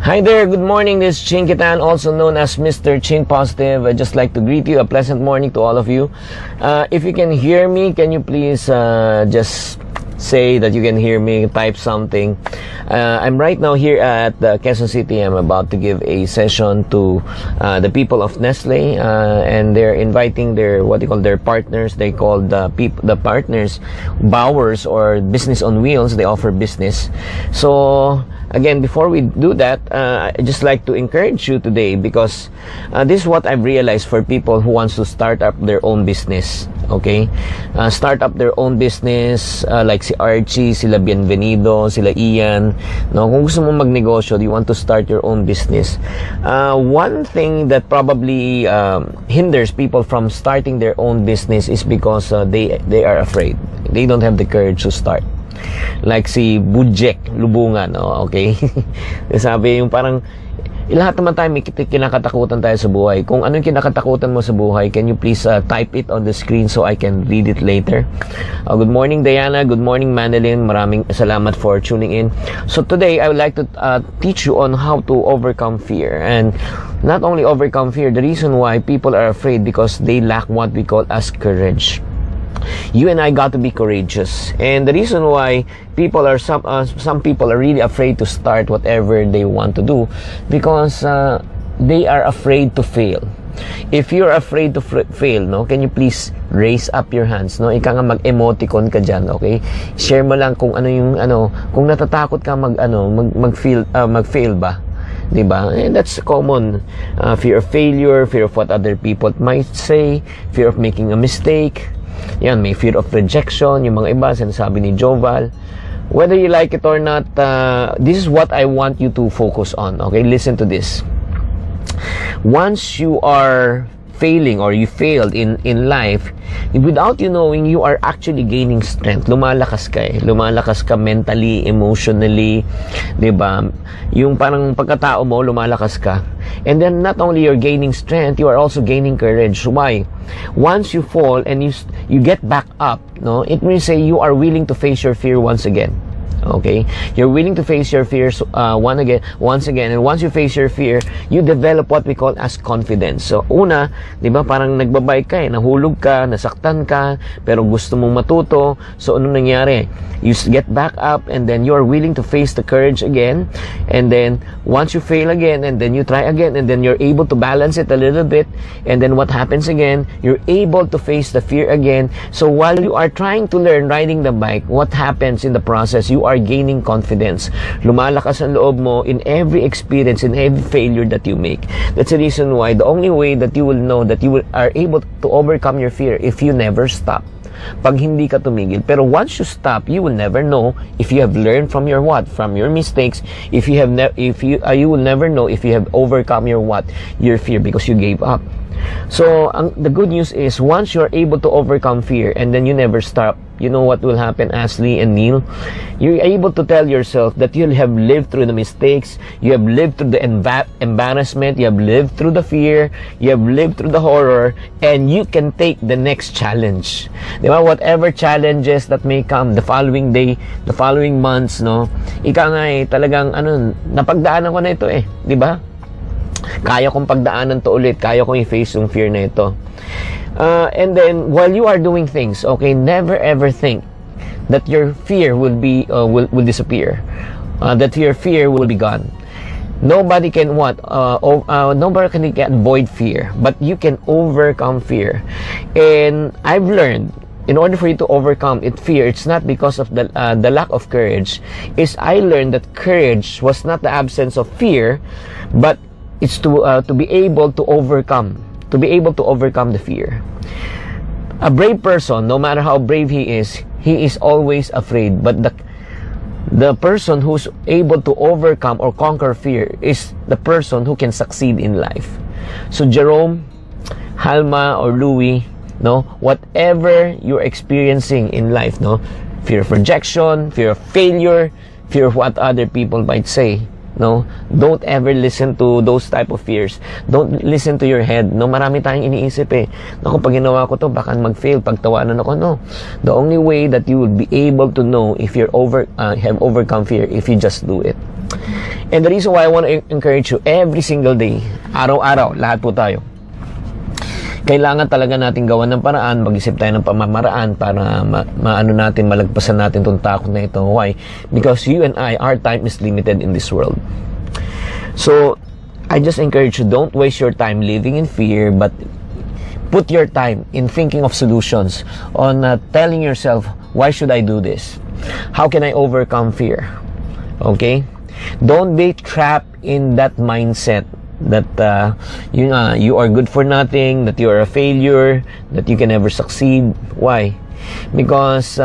Hi there, good morning. This is Chin Kitan, also known as Mr. Chin Positive. I'd just like to greet you. A pleasant morning to all of you. If you can hear me, can you please just say that you can hear me, type something. I'm right now here at Quezon City. I'm about to give a session to the people of Nestle, and they're inviting their, their partners. They call the partners Bowers, or Business on Wheels. They offer business. So again, before we do that, I just like to encourage you today, because this is what I've realized for people who wants to start up their own business. Okay, start up their own business, like si Archie, sila Bienvenido, sila Ian. No, kung gusto mo magnegosyo, you want to start your own business. One thing that probably hinders people from starting their own business is because they are afraid. They don't have the courage to start. Like si Bujek Lubungan, okay? Sabi yung parang lahat naman tayo may kinakatakutan tayo sa buhay. Kung ano yung kinakatakutan mo sa buhay, can you please type it on the screen so I can read it later? Good morning, Diana. Good morning, Manilyn. Maraming salamat for tuning in. So today, I would like to teach you on how to overcome fear. And not only overcome fear, the reason why people are afraid because they lack what we call as courage. You and I got to be courageous, and the reason why people are some people are really afraid to start whatever they want to do, because they are afraid to fail. If you're afraid to fail, no, can you please raise up your hands, no? Ika nga mag-emoticon ka dyan, okay? Share mo lang kung ano yung kung natatakot ka mag-fail ba. Diba? And that's common. Fear of failure, fear of what other people might say, fear of making a mistake. Yan, may fear of rejection. Yung mga iba, sinasabi ni Joval. Whether you like it or not, this is what I want you to focus on. Okay, listen to this. Once you are failing, or you failed in life, without you knowing, you are actually gaining strength. Lumalakas ka eh. Lumalakas ka mentally, emotionally, diba? Yung parang pagkatao mo, lumalakas ka. And then not only you're gaining strength, you are also gaining courage. Why? Once you fall and you get back up, no, it means say you are willing to face your fear once again. Okay, you're willing to face your fears once again, and once you face your fear, you develop what we call as confidence. So una, di ba, parang nagbabike ka, nahulog ka, nasaktan ka, pero gusto mong matuto. So ano nangyari? You get back up, and then you are willing to face the courage again, and then once you fail again, and then you try again, and then you're able to balance it a little bit, and then what happens again? You're able to face the fear again. So while you are trying to learn riding the bike, what happens in the process? You are gaining confidence. Lumalakas ang loob mo in every experience, in every failure that you make. That's the reason why the only way that you will know that you are able to overcome your fear if you never stop. Pag hindi ka tumigil. Pero once you stop, you will never know if you have learned from your from your mistakes. If you have you will never know if you have overcome your fear, because you gave up. So the good news is, once you're able to overcome fear and then you never stop, you know what will happen, Ashley and Neil? You're able to tell yourself that you have lived through the mistakes, you have lived through the embarrassment, you have lived through the fear, you have lived through the horror, and you can take the next challenge. Diba? Whatever challenges that may come the following day, the following months, no? Ika nga eh, talagang napagdaanan ko na ito eh, diba? Kaya kong pagdaanan to ulit, kaya kong i-face yung fear na ito. And then while you are doing things, okay, never ever think that your fear will disappear, that your fear will be gone. Nobody can nobody can avoid fear, but you can overcome fear. And I've learned, in order for you to overcome fear, it's not because of the lack of courage. I learned that courage was not the absence of fear, but it's to be able to overcome the fear. A brave person, no matter how brave he is always afraid. But the person who's able to overcome or conquer fear is the person who can succeed in life. So Jerome, Halma, or Louie, no, whatever you're experiencing in life, no, fear of rejection, fear of failure, fear of what other people might say, no, don't ever listen to those type of fears. Don't listen to your head. No, marami tayong iniisip eh. Naku, pag ginawa ko to, baka mag-fail, pagtawanan ako. No. The only way that you will be able to know if you're have overcome fear, if you just do it. And the reason why I want to encourage you every single day, araw-araw, lahat po tayo, kailangan talaga natin gawan ng paraan, mag-isip tayo ng pamamaraan para maano natin, malagpasan natin itong takot na ito. Why? Because you and I, our time is limited in this world. So, I just encourage you, don't waste your time living in fear, but put your time in thinking of solutions, on telling yourself, why should I do this? How can I overcome fear? Okay? Don't be trapped in that mindset that you are good for nothing, that you are a failure, that you can never succeed. Why? Because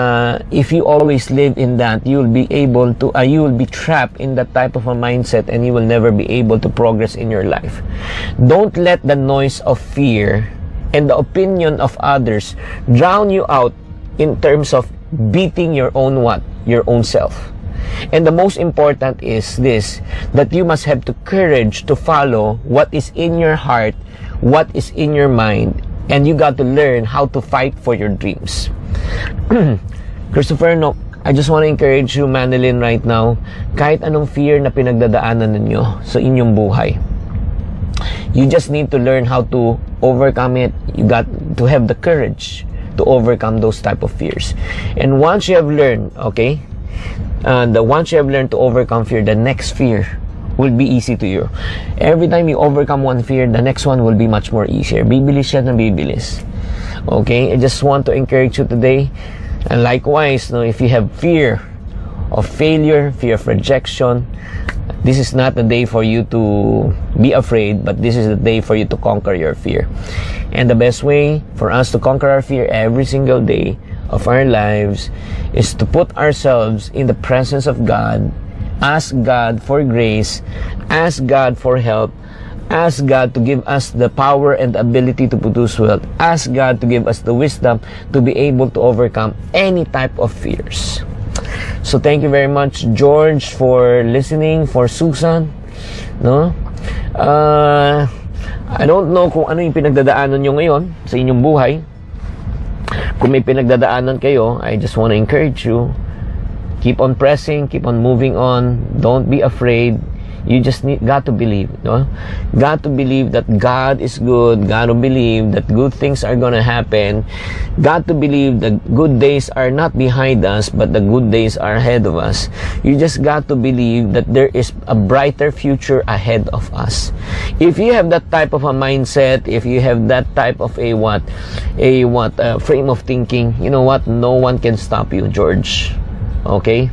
if you always live in that, you will be trapped in that type of a mindset, and you will never be able to progress in your life. Don't let the noise of fear and the opinion of others drown you out in terms of beating your own self. And the most important is this, that you must have the courage to follow what is in your heart, what is in your mind, and you got to learn how to fight for your dreams. Christopher, no, I just want to encourage you, Manilyn, right now, kahit anong fear na pinagdadaanan ninyo sa inyong buhay, you just need to learn how to overcome it. You got to have the courage to overcome those type of fears. And once you have learned, okay, once you have learned to overcome fear, the next fear will be easy to you. Every time you overcome one fear, the next one will be much more easier. Bibilis siya na bibilis. Okay? I just want to encourage you today. And likewise, no, if you have fear of failure, fear of rejection, this is not the day for you to be afraid, but this is the day for you to conquer your fear. And the best way for us to conquer our fear every single day of our lives is to put ourselves in the presence of God, ask God for grace, ask God for help, ask God to give us the power and the ability to produce wealth, ask God to give us the wisdom to be able to overcome any type of fears. So thank you very much, George, for listening, for Susan, no? I don't know kung ano yung pinagdadaanan nyo ngayon sa inyong buhay. Kung may pinagdadaanan kayo, I just want to encourage you, keep on pressing, keep on moving on, don't be afraid. You just got to believe, no? Got to believe that God is good. Got to believe that good things are gonna happen. Got to believe that good days are not behind us, but the good days are ahead of us. You just got to believe that there is a brighter future ahead of us. If you have that type of a mindset, if you have that type of a frame of thinking, you know what? No one can stop you, George. Okay?